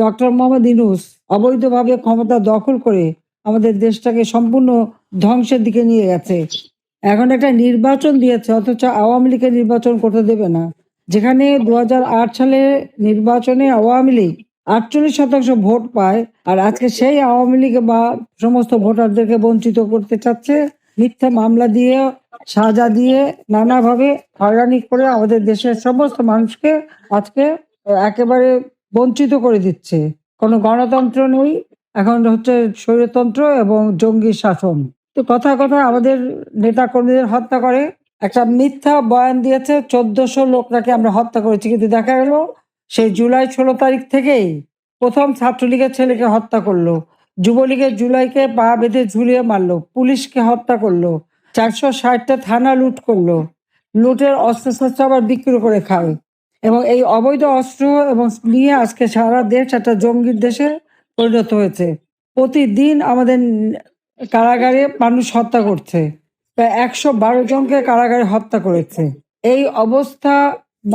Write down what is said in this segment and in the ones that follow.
Doctor Mohammad Yunus অবৈধভাবে ক্ষমতা দখল করে আমাদের দেশটাকে সম্পূর্ণ ধ্বংসের দিকে নিয়ে গেছে। এখন একটা নির্বাচন দিয়েছে, অথচ আওয়ামী লীগের নির্বাচন করতে দেবে না। যেখানে 2008 সালে নির্বাচনে আওয়ামী লীগ 48% ভোট পায়, আর আজকে সেই আওয়ামী লীগ বা সমস্ত ভোটারদেরকে বঞ্চিত করতে চাচ্ছে মিথ্যা মামলা দিয়ে, সাজা দিয়ে, নানাভাবে হয়রানি করে আমাদের দেশের সমস্ত মানুষকে আজকে একেবারে বঞ্চিত করে দিচ্ছে। কোনো গণতন্ত্র নেই, এখন হচ্ছে স্বৈরতন্ত্র এবং জঙ্গি শাসন। তো কথায় কথায় আমাদের নেতা কর্মীদের হত্যা করে। একটা মিথ্যা বয়ান দিয়েছে 1400 লোক নাকি আমরা হত্যা করেছি, কিন্তু দেখা গেল সেই জুলাই 16 তারিখ থেকেই প্রথম ছাত্রলীগের ছেলেকে হত্যা করলো, যুবলীগের জুলাইকে পা বেঁধে ঝুলিয়ে মারলো, পুলিশকে হত্যা করলো, 460টা থানা লুট করলো, লুটের অস্ত্রশস্ত্র আবার বিক্রি করে খায়। এবং এই অবৈধ অস্ত্র এবং নিয়ে আজকে সারা দেশ একটা জঙ্গির দেশে পরিণত হয়েছে। প্রতিদিন আমাদের কারাগারে মানুষ হত্যা করছে, প্রায় 112 জনকে কারাগারে হত্যা করেছে। এই অবস্থা,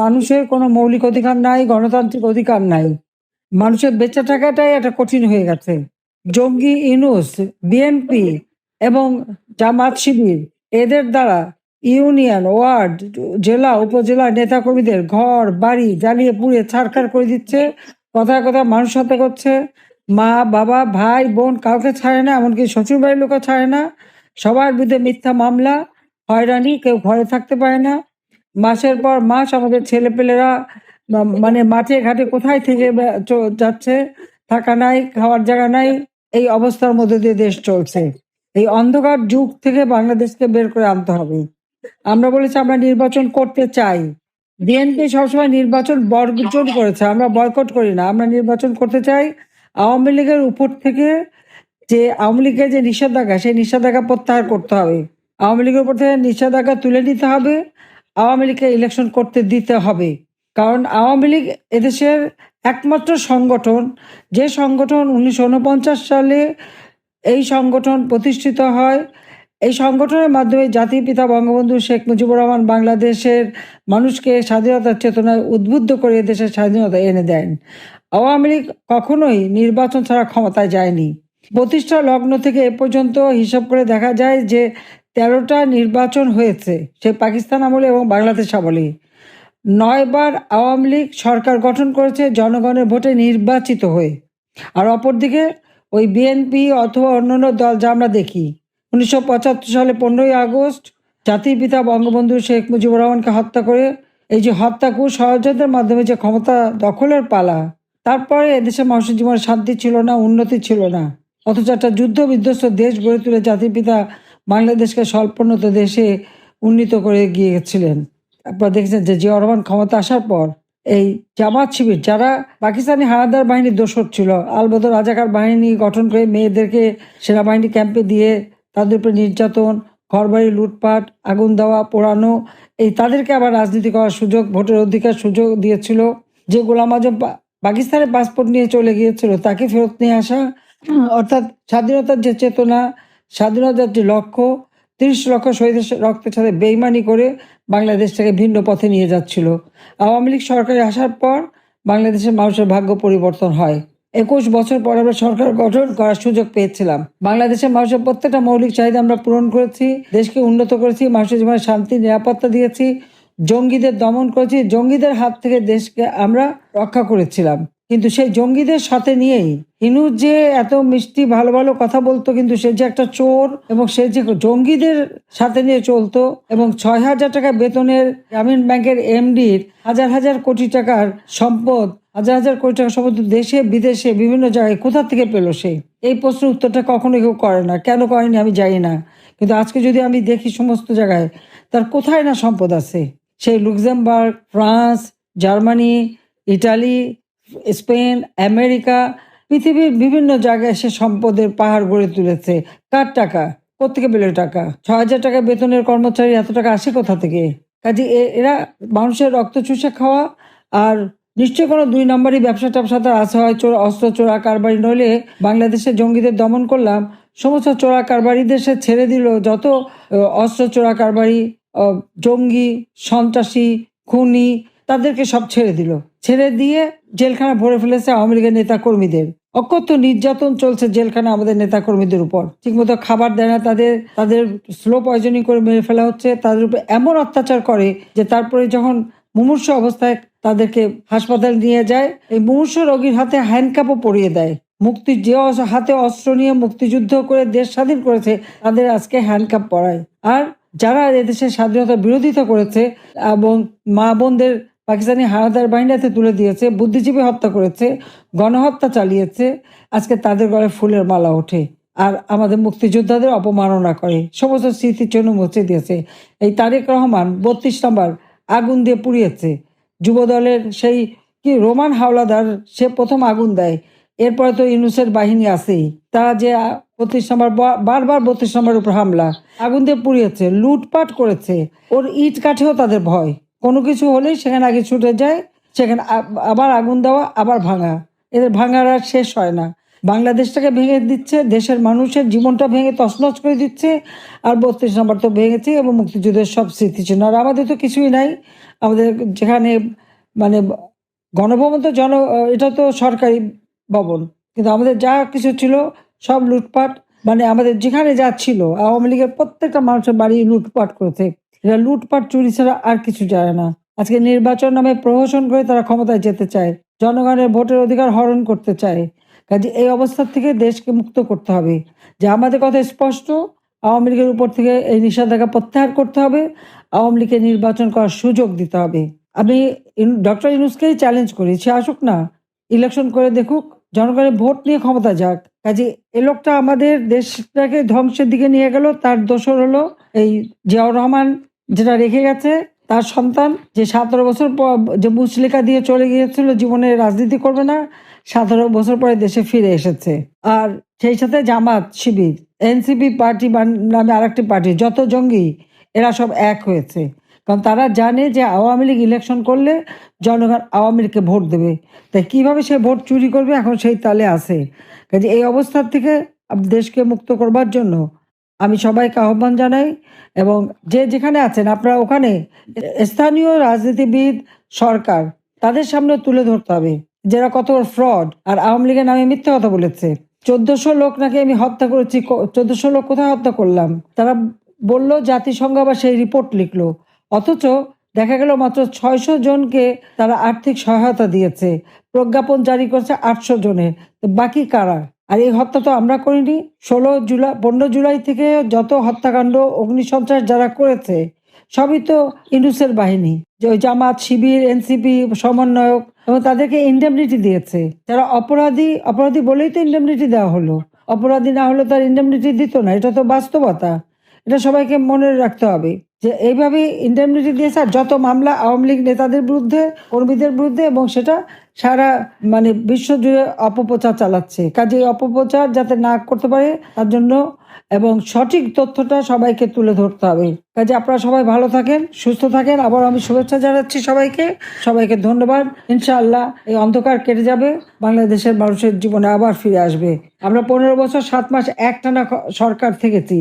মানুষের কোনো মৌলিক অধিকার নাই, গণতান্ত্রিক অধিকার নাই, মানুষের বেঁচে থাকাটাই একটা কঠিন হয়ে গেছে। জঙ্গি ইউনূস, বিএনপি এবং জামাত শিবির এদের দ্বারা ইউনিয়ন, ওয়ার্ড, জেলা, উপজেলা নেতাকর্মীদের ঘর বাড়ি জ্বালিয়ে পুড়িয়ে ছারখার করে দিচ্ছে। কথায় কথায় মানুষ হত্যা করছে। মা বাবা ভাই বোন কাউকে ছাড়ে না, এমনকি শ্বশুর বাড়ির লোকও ছাড়ে না। সবার বিরুদ্ধে মিথ্যা মামলা, হয়রানি, কেউ ঘরে থাকতে পারে না। মাসের পর মাস আমাদের ছেলেপেলেরা মানে মাঠে ঘাটে কোথায় থেকে যাচ্ছে, থাকা নাই, খাওয়ার জায়গা নাই। এই অবস্থার মধ্যে দিয়ে দেশ চলছে। এই অন্ধকার যুগ থেকে বাংলাদেশকে বের করে আনতে হবে। আমরা বলেছি আমরা নির্বাচন করতে চাই। বিএনপি সবসময় নির্বাচন বর্জন করেছে, আমরা বয়কট করি না, আমরা নির্বাচন করতে চাই। আওয়ামী লীগের উপর থেকে যে আওয়ামী লীগের যে নিষেধাজ্ঞা, সেই নিষেধাজ্ঞা প্রত্যাহার করতে হবে। আওয়ামী লীগের উপর থেকে নিষেধাজ্ঞা তুলে নিতে হবে, আওয়ামী লীগকে ইলেকশন করতে দিতে হবে। কারণ আওয়ামী লীগ এদেশের একমাত্র সংগঠন, যে সংগঠন 1949 সালে এই সংগঠন প্রতিষ্ঠিত হয়। এই সংগঠনের মাধ্যমে জাতির পিতা বঙ্গবন্ধু শেখ মুজিবুর রহমান বাংলাদেশের মানুষকে স্বাধীনতার চেতনায় উদ্বুদ্ধ করে দেশের স্বাধীনতা এনে দেন। আওয়ামী লীগ কখনোই নির্বাচন ছাড়া ক্ষমতায় যায়নি। প্রতিষ্ঠা লগ্ন থেকে এ পর্যন্ত হিসাব করে দেখা যায় যে 13টা নির্বাচন হয়েছে, সে পাকিস্তান আমলে এবং বাংলাদেশ আমলে। 9 বার আওয়ামী লীগ সরকার গঠন করেছে জনগণের ভোটে নির্বাচিত হয়ে। আর অপরদিকে ওই বিএনপি অথবা অন্যান্য দল যা আমরা দেখি, 1975 সালে 15ই আগস্ট জাতির পিতা বঙ্গবন্ধু শেখ মুজিবুর রহমানকে হত্যা করে, এই যে হত্যাকূট ষড়যন্ত্রের মাধ্যমে যে ক্ষমতা দখলের পালা, তারপরে এদেশের মানুষের জীবনে শান্তি ছিল না, উন্নতি ছিল না। অথচ একটা যুদ্ধ বিধ্বস্ত দেশ গড়ে তুলে জাতির পিতা বাংলাদেশকে স্বল্পোন্নত দেশে উন্নীত করে গিয়েছিলেন। আপনারা দেখেছেন যে জিয়া রহমান ক্ষমতা আসার পর এই জামাত শিবির, যারা পাকিস্তানি হানাদার বাহিনীর দোসর ছিল, আলবদর রাজাকার বাহিনী গঠন করে মেয়েদেরকে সেনাবাহিনী ক্যাম্পে দিয়ে তাদের উপরে নির্যাতন, ঘরবাড়ি লুটপাট, আগুন দেওয়া, পোড়ানো, এই তাদেরকে আবার রাজনীতি করার সুযোগ, ভোটের অধিকার সুযোগ দিয়েছিল। যে গোলাম আজম পাকিস্তানের পাসপোর্ট নিয়ে চলে গিয়েছিল, তাকে ফেরত নিয়ে আসা। অর্থাৎ স্বাধীনতার যে চেতনা, স্বাধীনতার যে লক্ষ্য, 30 লক্ষ শহীদের রক্তের সাথে বেইমানি করে বাংলাদেশটাকে ভিন্ন পথে নিয়ে যাচ্ছিল। আওয়ামী লীগ সরকারে আসার পর বাংলাদেশের মানুষের ভাগ্য পরিবর্তন হয়। 21 বছর পর আমরা সরকার গঠন করার সুযোগ পেয়েছিলাম। বাংলাদেশের মানুষের প্রত্যেকটা মৌলিক চাহিদা আমরা পূরণ করেছি, দেশকে উন্নত করেছি, মানুষের জীবনে শান্তি নিরাপত্তা দিয়েছি, জঙ্গিদের দমন করেছি, জঙ্গিদের হাত থেকে দেশকে আমরা রক্ষা করেছিলাম। কিন্তু সেই জঙ্গিদের সাথে নিয়েই ইনূস যে এত মিষ্টি ভালো ভালো কথা বলতো, কিন্তু সে যে একটা চোর এবং সে যে জঙ্গিদের সাথে নিয়ে চলতো, এবং 6,000 টাকা বেতনের গ্রামীণ ব্যাংকের এমডির হাজার হাজার কোটি টাকার সম্পদ, হাজার হাজার কোটি টাকার সম্পদ দেশে বিদেশে বিভিন্ন জায়গায় কোথা থেকে পেল সে? এই প্রশ্নের উত্তরটা কখনো কেউ করে না। কেন করেনি আমি জানি না, কিন্তু আজকে যদি আমি দেখি সমস্ত জায়গায় তার কোথায় না সম্পদ আছে। সেই Luxembourg, France, Germany, Italy, Spain, America, পৃথিবীর বিভিন্ন জায়গায় সে সম্পদের পাহাড় গড়ে তুলেছে। কার টাকা? কোত্থেকে পেল টাকা? 6,000 টাকা বেতনের কর্মচারী এত টাকা আসে কোথা থেকে? কাজে এরা মানুষের রক্ত চুষে খাওয়া, আর নিশ্চয়ই কোনো 2 নম্বরই ব্যবসা ট্যাবসা তার আছে, হয় অস্ত্র চোরা কারবারি, নইলে বাংলাদেশে জঙ্গিদের দমন করলাম, সমস্ত চোরা কারবারিদের সে ছেড়ে দিল। যত অস্ত্র চোরা কারবারি, জঙ্গি, সন্ত্রাসী, খুনি, তাদেরকে সব ছেড়ে দিল, ছেড়ে দিয়ে জেলখানা ভরে ফেলেছে আওয়ামী লীগের নেতা কর্মীদের। অকথ্য নির্যাতন চলছে জেলখানা আমাদের নেতা কর্মীদের উপর, ঠিকমতো খাবার দেয় না, তাদের স্লো পয়জনিং করে মেরে ফেলা হচ্ছে, তাদের উপর এমন অত্যাচার করে যে তারপরে যখন মুমূর্ষু অবস্থায় তাদেরকে হাসপাতাল নিয়ে যায়, এই মুমূর্ষু রোগীর হাতে হ্যান্ডকাপও পরিয়ে দেয়। হাতে অস্ত্র নিয়ে মুক্তিযুদ্ধ করে দেশ স্বাধীন করেছে তাদের আজকে হ্যান্ডকাপ পরায়। আর যারা এদেশের স্বাধীনতার বিরোধিতা করেছে এবং মা বোনদের পাকিস্তানি হানাদার বাহিনীতে তুলে দিয়েছে, বুদ্ধিজীবী হত্যা করেছে, গণহত্যা চালিয়েছে, আজকে তাদের গলায় ফুলের মালা ওঠে আর আমাদের মুক্তিযোদ্ধাদের অপমাননা করে, সমস্ত স্মৃতির জন্য মুছে দিয়েছে। এই তারেক রহমান 32 নম্বর আগুন দিয়ে পুড়িয়েছে। যুবদলের সেই কি রোমান হাওলাদার, সে প্রথম আগুন দেয়, এরপরে তো ইউনূসের বাহিনী আছেই, তারা যে 32 নম্বর বারবার 32 নম্বর উপর হামলা, আগুন দিয়ে পুড়িয়েছে, লুটপাট করেছে। ওর ইট কাঠেও তাদের ভয়, কোনো কিছু হলেই সেখানে আগে ছুটে যায়, সেখানে আবার আগুন দেওয়া, আবার ভাঙা, এদের ভাঙার আর শেষ হয় না। বাংলাদেশটাকে ভেঙে দিচ্ছে, দেশের মানুষের জীবনটা ভেঙে তছনছ করে দিচ্ছে। আর 32 নম্বর তো ভেঙেছে এবং মুক্তিযুদ্ধের সব স্মৃতিচিহ্ন। আর আমাদের তো কিছুই নাই। আমাদের যেখানে মানে গণভবন তো এটা তো সরকারি ভবন, কিন্তু আমাদের যা কিছু ছিল সব লুটপাট। মানে আমাদের যেখানে যা ছিল, আওয়ামী লীগের প্রত্যেকটা মানুষের বাড়ি লুটপাট করেছে। এরা লুটপাট চুরি ছাড়া আর কিছু জানে না। আজকে নির্বাচন নামে প্রহসন করে তারা ক্ষমতায় যেতে চায়, জনগণের ভোটের অধিকার হরণ করতে চায়। কাজে এই অবস্থা থেকে দেশকে মুক্ত করতে হবে। যে আমাদের কথা স্পষ্ট, আওয়ামী লীগের উপর থেকে এই নিষেধাজ্ঞা প্রত্যাহার করতে হবে, আওয়ামী লীগকে নির্বাচন করার সুযোগ দিতে হবে। আমি ডক্টর ইউনূসকেই চ্যালেঞ্জ করি, সে আসুক না, ইলেকশন করে দেখুক, জনগণের ভোট নিয়ে ক্ষমতা যাক। কাজে এ লোকটা আমাদের দেশটাকে ধ্বংসের দিকে নিয়ে গেল। তার দোসর হলো এই জিয়াউর রহমান, যেটা রেখে গেছে তার সন্তান, যে 17 বছর পর যে মুচলেখা দিয়ে চলে গিয়েছিল জীবনে রাজনীতি করবে না, 17 বছর পরে দেশে ফিরে এসেছে। আর সেই সাথে জামাত, শিবির, এনসিপি পার্টি নামে আরেকটি পার্টি, যত জঙ্গি এরা সব এক হয়েছে। কারণ তারা জানে যে আওয়ামী লীগ ইলেকশন করলে জনগণ আওয়ামী লীগকে ভোট দেবে, তাই কিভাবে সে ভোট চুরি করবে এখন সেই তালে আছে। কাজে এই অবস্থার থেকে দেশকে মুক্ত করবার জন্য আমি সবাইকে আহ্বান জানাই, এবং যে যেখানে আছেন আপনারা ওখানে স্থানীয় রাজনীতিবিদ, সরকার, তাদের সামনে তুলে ধরতে হবে যারা কত ফ্রড আর আওয়ামী লীগের নামে মিথ্যা কথা বলেছে। 1400 লোক নাকি আমি হত্যা করেছি। 1400 লোক কোথায় হত্যা করলাম? তারা বললো জাতিসংঘ আবার সেই রিপোর্ট লিখলো, অথচ দেখা গেল মাত্র 600 জনকে তারা আর্থিক সহায়তা দিয়েছে, প্রজ্ঞাপন জারি করছে 800 জনের। বাকি কারা? আর এই হত্যা তো আমরা করিনি। 15 জুলাই থেকে যত হত্যাকাণ্ড, অগ্নিসন্ত্রাস যারা করেছে সবই তো ইউনূসের বাহিনী, যে ওই জামাত, শিবির, এনসিপি সমন্বয়ক, এবং তাদেরকে ইন্ডেমনিটি দিয়েছে। যারা অপরাধী বলেই তো ইন্ডেমনিটি দেওয়া হলো, অপরাধী না হলে তার ইন্ডেমনিটি দিত না। এটা তো বাস্তবতা, এটা সবাইকে মনে রাখতে হবে যে এইভাবে ইন্ডেমনিটি দিয়েছে। আর যত মামলা আওয়ামী লীগ নেতাদের বিরুদ্ধে, কর্মীদের বিরুদ্ধে, এবং সেটা সারা বিশ্বজুড়ে অপপ্রচার চালাচ্ছে। কাজে অপপ্রচার যাতে না করতে পারে তার জন্য এবং সঠিক তথ্যটা সবাইকে তুলে ধরতে হবে। কাজে আপনারা সবাই ভালো থাকেন, সুস্থ থাকেন। আবার আমি শুভেচ্ছা জানাচ্ছি সবাইকে ধন্যবাদ। ইনশাআল্লাহ এই অন্ধকার কেটে যাবে, বাংলাদেশের মানুষের জীবনে আবার ফিরে আসবে। আমরা 15 বছর 7 মাস একটানা সরকার থেকেছি,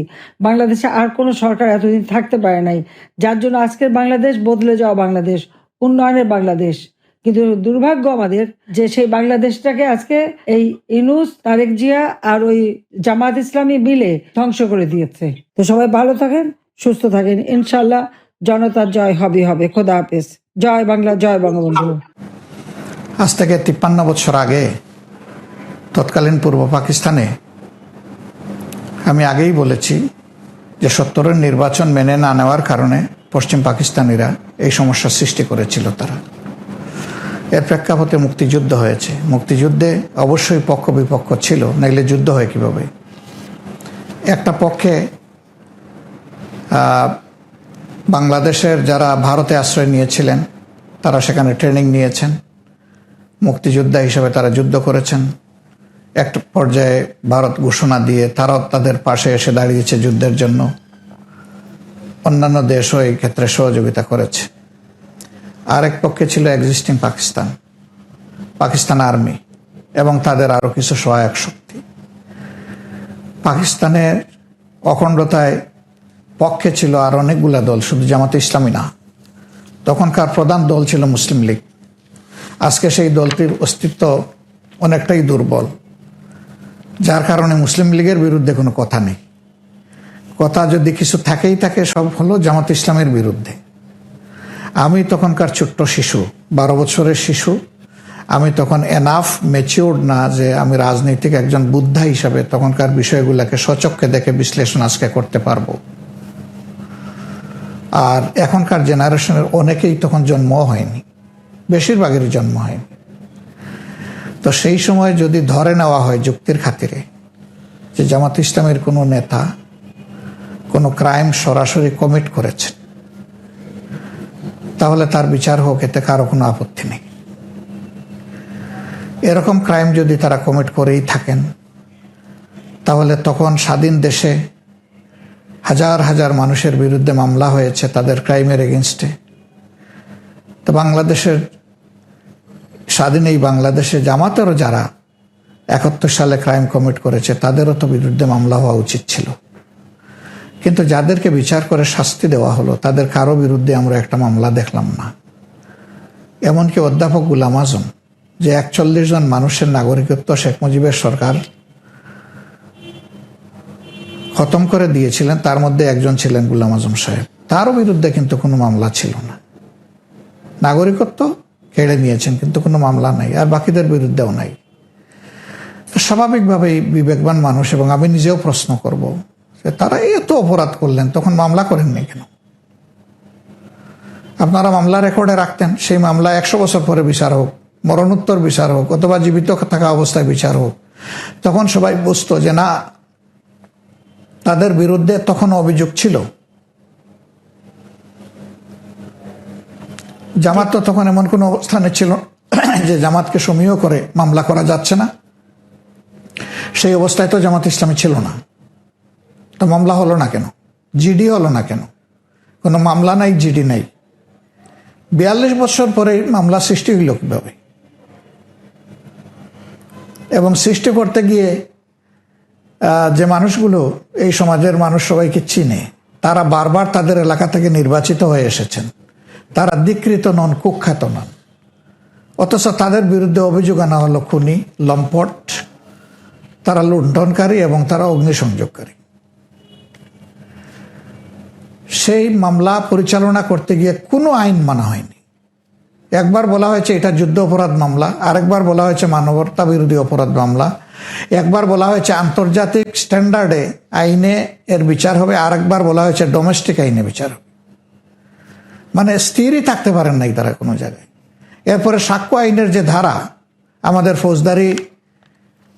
বাংলাদেশে আর কোনো সরকার এতদিন থাকতে পারে নাই, যার জন্য আজকের বাংলাদেশ বদলে যাওয়া বাংলাদেশ, উন্নয়নের বাংলাদেশ। কিন্তু দুর্ভাগ্য আমাদের যে সেই বাংলাদেশটাকে আজকে এই ইউনূস, তারেক জিয়া আর ওই জামাত ইসলামী মিলে ধ্বংস করে দিয়েছে। তো সবাই ভালো থাকেন, সুস্থ থাকেন, ইনশাল্লাহ জনতার জয় হবে। খোদা হাফেজ। জয় বাংলা, জয় বঙ্গবন্ধু। আজ থেকে 53 বছর আগে তৎকালীন পূর্ব পাকিস্তানে আমি আগেই বলেছি যে 70-এর নির্বাচন মেনে না নেওয়ার কারণে পশ্চিম পাকিস্তানিরা এই সমস্যার সৃষ্টি করেছিল। তারা এর প্রেক্ষাপটে মুক্তিযুদ্ধ হয়েছে। মুক্তিযুদ্ধে অবশ্যই পক্ষ বিপক্ষ ছিল, নাইলে যুদ্ধ হয় কিভাবে? একটা পক্ষে বাংলাদেশের যারা ভারতে আশ্রয় নিয়েছিলেন তারা সেখানে ট্রেনিং নিয়েছেন, মুক্তিযোদ্ধা হিসেবে তারা যুদ্ধ করেছেন। একটা পর্যায়ে ভারত ঘোষণা দিয়ে তারাও তাদের পাশে এসে দাঁড়িয়েছে যুদ্ধের জন্য। অন্যান্য দেশও এই ক্ষেত্রে সহযোগিতা করেছে। আরেক পক্ষে ছিল এক্সিস্টিং পাকিস্তান আর্মি এবং তাদের আরও কিছু সহায়ক শক্তি। পাকিস্তানের অখণ্ডতায় পক্ষে ছিল আর অনেকগুলা দল, শুধু জামাতে ইসলামী না। তখনকার প্রধান দল ছিল মুসলিম লীগ। আজকে সেই দলটির অস্তিত্ব অনেকটাই দুর্বল, যার কারণে মুসলিম লীগের বিরুদ্ধে কোনো কথা নেই। কথা যদি কিছু থাকেই থাকে, সব হলো জামাত ইসলামের বিরুদ্ধে। আমি তখনকার ছোট্ট শিশু, 12 বছরের শিশু। আমি তখন এনাফ ম্যাচিউরড না যে আমি রাজনৈতিক একজন বুদ্ধা হিসাবে তখনকার বিষয়গুলোকে সচক্ষে দেখে বিশ্লেষণ আজকে করতে পারবো। আর এখনকার জেনারেশনের অনেকেই তখন জন্ম হয়নি, বেশিরভাগেরই জন্ম হয়নি। তো সেই সময় যদি ধরে নেওয়া হয় যুক্তির খাতিরে যে জামাত ইসলামের কোনো নেতা কোনো ক্রাইম সরাসরি কমিট করেছেন, তাহলে তার বিচার হোক, এতে কারো কোনো আপত্তি নেই। এরকম ক্রাইম যদি তারা কমিট করেই থাকেন, তাহলে তখন স্বাধীন দেশে হাজার হাজার মানুষের বিরুদ্ধে মামলা হয়েছে তাদের ক্রাইমের এগেনস্টে। তো বাংলাদেশের স্বাধীন এই বাংলাদেশে জামাতেরও যারা 71 সালে ক্রাইম কমিট করেছে তাদেরও তো বিরুদ্ধে মামলা হওয়া উচিত ছিল। কিন্তু যাদেরকে বিচার করে শাস্তি দেওয়া হলো, তাদের কারো বিরুদ্ধে আমরা একটা মামলা দেখলাম না। এমনকি অধ্যাপক গোলাম আজম, যে 41 জন মানুষের নাগরিকত্ব শেখ মুজিবের সরকার খতম করে দিয়েছিলেন, তার মধ্যে একজন ছিলেন গোলাম আজম সাহেব, তারও বিরুদ্ধে কিন্তু কোনো মামলা ছিল না। নাগরিকত্ব কেড়ে নিয়েছেন কিন্তু কোনো মামলা নাই, আর বাকিদের বিরুদ্ধেও নাই। তো স্বাভাবিকভাবেই বিবেকবান মানুষ, এবং আমি নিজেও প্রশ্ন করব যে তারা এত অপরাধ করলেন, তখন মামলা করেননি কেন? আপনারা মামলা রেকর্ডে রাখতেন, সেই মামলা 100 বছর পরে বিচার হোক, মরণোত্তর বিচার হোক, অথবা জীবিত থাকা অবস্থায় বিচার হোক, তখন সবাই বুঝতো যে না, তাদের বিরুদ্ধে তখন অভিযোগ ছিল। জামাত তো তখন এমন কোনো অবস্থানে ছিল যে জামাতকে সমীহ করে মামলা করা যাচ্ছে না, সেই অবস্থায় তো জামাত ইসলামী ছিল না। তো মামলা হলো না কেন? জিডি হলো না কেন? কোনো মামলা নাই, জিডি নাই। 42 বছর পরে মামলা সৃষ্টি হইল কিভাবে? এবং সৃষ্টি করতে গিয়ে যে মানুষগুলো এই সমাজের মানুষ সবাইকে চিনে, তারা বারবার তাদের এলাকা থেকে নির্বাচিত হয়ে এসেছেন, তারা ধিকৃত নন, কুখ্যাত নন, অথচ তাদের বিরুদ্ধে অভিযোগ আনা হলো খুনি, লম্পট, তারা লুণ্ঠনকারী এবং তারা অগ্নিসংযোগকারী। সেই মামলা পরিচালনা করতে গিয়ে কোনো আইন মানা হয়নি। একবার বলা হয়েছে এটা যুদ্ধ অপরাধ মামলা, আরেকবার বলা হয়েছে মানবতা বিরোধী অপরাধ মামলা, একবার বলা হয়েছে আন্তর্জাতিক স্ট্যান্ডার্ডে আইনে এর বিচার হবে, আরেকবার বলা হয়েছে ডোমেস্টিক আইনে বিচার হবে। মানে স্থিরই থাকতে পারেন নাই তারা কোনো জায়গায়। এরপরে সাক্ষ্য আইনের যে ধারা আমাদের ফৌজদারি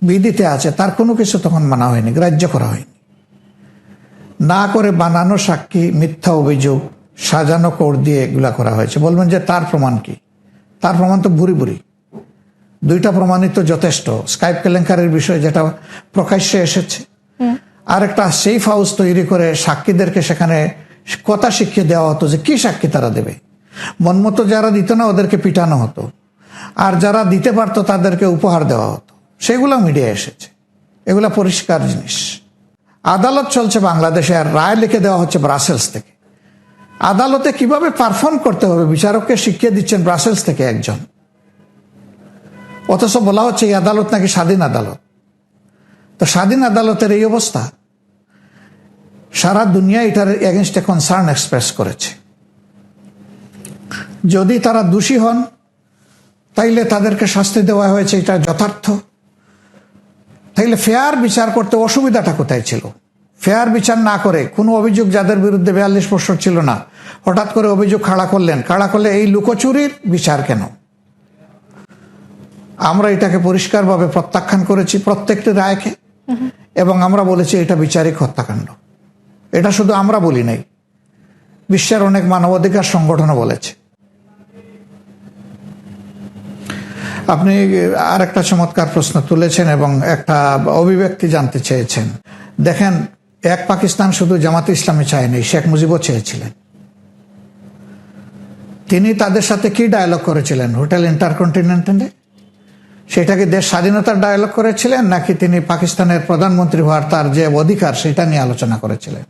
বিধিতে আছে, তার কোনো কিছু তখন মানা হয়নি, গ্রাহ্য করা হয়নি। না করে বানানো সাক্ষী, মিথ্যা অভিযোগ, সাজানো কোর্ট দিয়ে এগুলা করা হয়েছে। বলবেন যে তার প্রমাণ কি? তার প্রমাণ তো ভুরি ভুরি, 2টা প্রমাণই তো যথেষ্ট। স্কাইপ কেলেঙ্কারির বিষয় যেটা প্রকাশ্যে এসেছে, আর একটা সেফ হাউস তৈরি করে সাক্ষীদেরকে সেখানে কথা শিখিয়ে দেওয়া হতো যে কি সাক্ষী তারা দেবে। মন মতো যারা দিত না ওদেরকে পিটানো হতো, আর যারা দিতে পারতো তাদেরকে উপহার দেওয়া হতো। সেগুলো মিডিয়া এসেছে, এগুলা পরিষ্কার জিনিস। আদালত চলছে বাংলাদেশে, আর রায় লিখে দেওয়া হচ্ছে ব্রাসেলস থেকে। আদালতে কিভাবে পারফর্ম করতে হবে বিচারককে শিখিয়ে দিচ্ছেন ব্রাসেলস থেকে একজন, অথচ বলা হচ্ছে এই আদালত নাকি স্বাধীন আদালত। তো স্বাধীন আদালতের এই অবস্থা, সারা দুনিয়া এটার এগেনস্টে কনসার্ন এক্সপ্রেস করেছে। যদি তারা দোষী হন তাইলে তাদেরকে শাস্তি দেওয়া হয়েছে, এটা যথার্থ। তাইলে ফেয়ার বিচার করতে অসুবিধাটা কোথায় ছিল? ফেয়ার বিচার না করে কোনো অভিযোগ যাদের বিরুদ্ধে 42 বছর ছিল না, হঠাৎ করে অভিযোগ খাড়া করলেন, খাড়া করলে এই লুকোচুরির বিচার কেন? আমরা এটাকে পরিষ্কারভাবে প্রত্যাখ্যান করেছি প্রত্যেকটি রায়কে, এবং আমরা বলেছি এটা বিচারিক হত্যাকাণ্ড। এটা শুধু আমরা বলি নাই, বিশ্বের অনেক মানবাধিকার সংগঠনও বলেছে। আপনি আর একটা চমৎকার প্রশ্ন তুলেছেন এবং একটা অভিব্যক্তি জানতে চেয়েছেন। দেখেন, এক পাকিস্তান শুধু জামাতে ইসলামী চায়নি, শেখ মুজিবও চেয়েছিলেন। তিনি তাদের সাথে কি ডায়ালগ করেছিলেন হোটেল ইন্টারকন্টিনেন্টালে? সেটাকে দেশ স্বাধীনতার ডায়ালগ করেছিলেন, নাকি তিনি পাকিস্তানের প্রধানমন্ত্রী হওয়ার তার যে অধিকার সেটা নিয়ে আলোচনা করেছিলেন?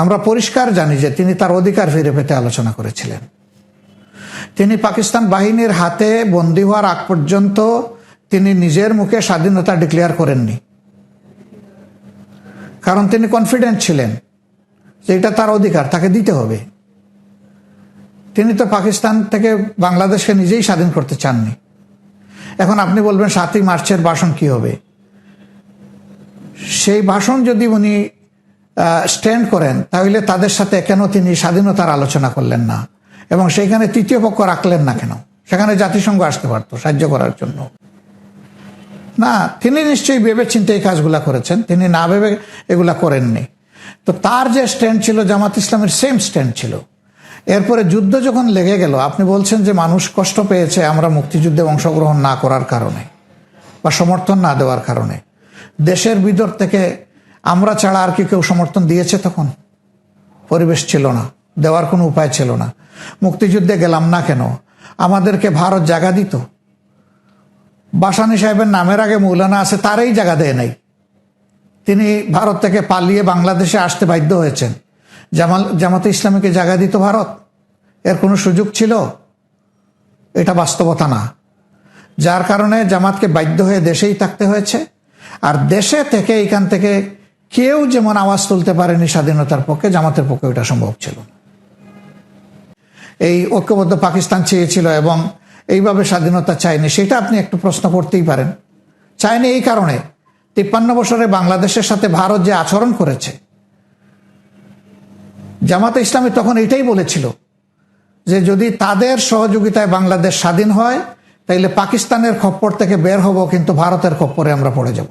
আমরা পরিষ্কার জানি যে তিনি তার অধিকার ফিরে পেতে আলোচনা করেছিলেন। তিনি পাকিস্তান বাহিনীর হাতে বন্দী হওয়ার আগ পর্যন্ত তিনি নিজের মুখে স্বাধীনতা ডিক্লেয়ার করেননি, কারণ তিনি কনফিডেন্ট ছিলেন যে এটা তার অধিকার, তাকে দিতে হবে। তিনি তো পাকিস্তান থেকে বাংলাদেশকে নিজেই স্বাধীন করতে চাননি। এখন আপনি বলবেন 7ই মার্চের ভাষণ কি হবে? সেই ভাষণ যদি উনি স্ট্যান্ড করেন, তাহলে তাদের সাথে কেন তিনি স্বাধীনতার আলোচনা করলেন না এবং সেইখানে তৃতীয় পক্ষ রাখলেন না কেন? সেখানে জাতিসংঘ আসতে পারতো সাহায্য করার জন্য। না, তিনি নিশ্চয়ই ভেবে চিন্তে এই কাজগুলা করেছেন, তিনি না ভেবে এগুলা করেননি। তো তার যে স্ট্যান্ড ছিল জামাত ইসলামের সেম স্ট্যান্ড ছিল। এরপরে যুদ্ধ যখন লেগে গেল, আপনি বলছেন যে মানুষ কষ্ট পেয়েছে আমরা মুক্তিযুদ্ধে অংশগ্রহণ না করার কারণে বা সমর্থন না দেওয়ার কারণে। দেশের ভিতর থেকে আমরা ছাড়া আর কি কেউ সমর্থন দিয়েছে? তখন পরিবেশ ছিল না, দেওয়ার কোনো উপায় ছিল না। মুক্তিযুদ্ধে গেলাম না কেন? আমাদেরকে ভারত জায়গা দিত। বাসানী সাহেবের নামের আগে মৌলানা আছে, তারই জায়গা দেয় নাই। তিনি ভারত থেকে পালিয়ে বাংলাদেশে আসতে বাধ্য হয়েছেন। জামাতে ইসলামীকে জায়গা দিত ভারত? এর কোনো সুযোগ ছিল? এটা বাস্তবতা না। যার কারণে জামাতকে বাধ্য হয়ে দেশেই থাকতে হয়েছে। আর দেশে থেকে এখান থেকে কেউ যেমন আওয়াজ তুলতে পারেনি স্বাধীনতার পক্ষে, জামাতের পক্ষে এটা সম্ভব ছিল না। এই ঐক্যবদ্ধ পাকিস্তান চেয়েছিল এবং এইভাবে স্বাধীনতা চায়নি, সেটা আপনি একটু প্রশ্ন করতেই পারেন। চায়নি এই কারণে 53 বছরে বাংলাদেশের সাথে ভারত যে আচরণ করেছে, জামাতে ইসলামী তখন এটাই বলেছিল যে যদি তাদের সহযোগিতায় বাংলাদেশ স্বাধীন হয়, তাইলে পাকিস্তানের খপ্পর থেকে বের হব, কিন্তু ভারতের খপ্পরে আমরা পড়ে যাব।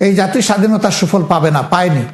এই জাতি স্বাধীনতার সুফল পাবে না, পায়নি।